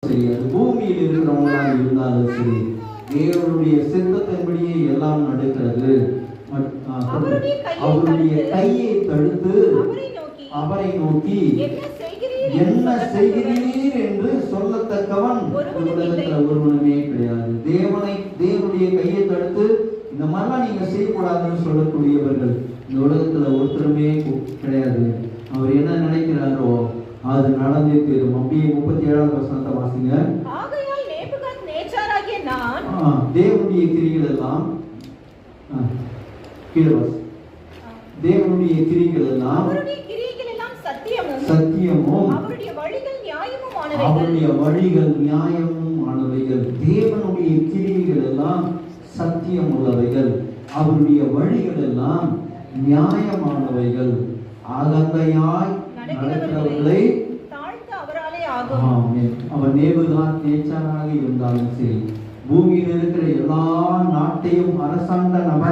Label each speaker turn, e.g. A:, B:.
A: சரி, அது பூமியில் இருக்கிறவங்களாக இருந்தாலும் சரி, தேவனுடைய சித்தத்தின்படியே எல்லாம் நடக்கிறது. அவருடைய கையை தடுத்து அவரை நோக்கி என்ன செய்கிறீர் என்று சொல்லத்தக்கவன் உலகத்துல ஒருவனுமே கிடையாது. தேவனுடைய கையை தடுத்து இந்த மாதிரிலாம் நீங்க செய்யக்கூடாதுன்னு சொல்லக்கூடியவர்கள் இந்த உலகத்துல ஒருத்தருமே கிடையாது. அவர் என்ன நினைக்கிறாரோ அது நடந்தே தீரும். அப்படியே 37வது வசனத்தை வாசிங்க.
B: ஆகையால் நேபுகாத்நேச்சாராகிய நான்
A: தேவனுடைய கிரிகள் எல்லாம் தேவனுடைய கிரிகள் எல்லாம்
B: அவருடைய கிரியைகள் எல்லாம்
A: சத்தியமும்
B: அவருடைய வழிகள்
A: நியாயமும் ஆனவைகள். தேவனுடைய கிரியைகள் எல்லாம் சத்தியம் உள்ளவைகள், அவருடைய வழிகள் எல்லாம் நியாயமானவைகள். அகந்தையாய் நடக்கிறவர்களை
B: தாழ்த்த அவராலே ஆகும்.
A: அவன் நேபுகாத்நேச்சாராக இருந்தாலும் சரி, பூமியில் இருக்கிற எல்லா நாட்டையும் அரசாண்ட நபர்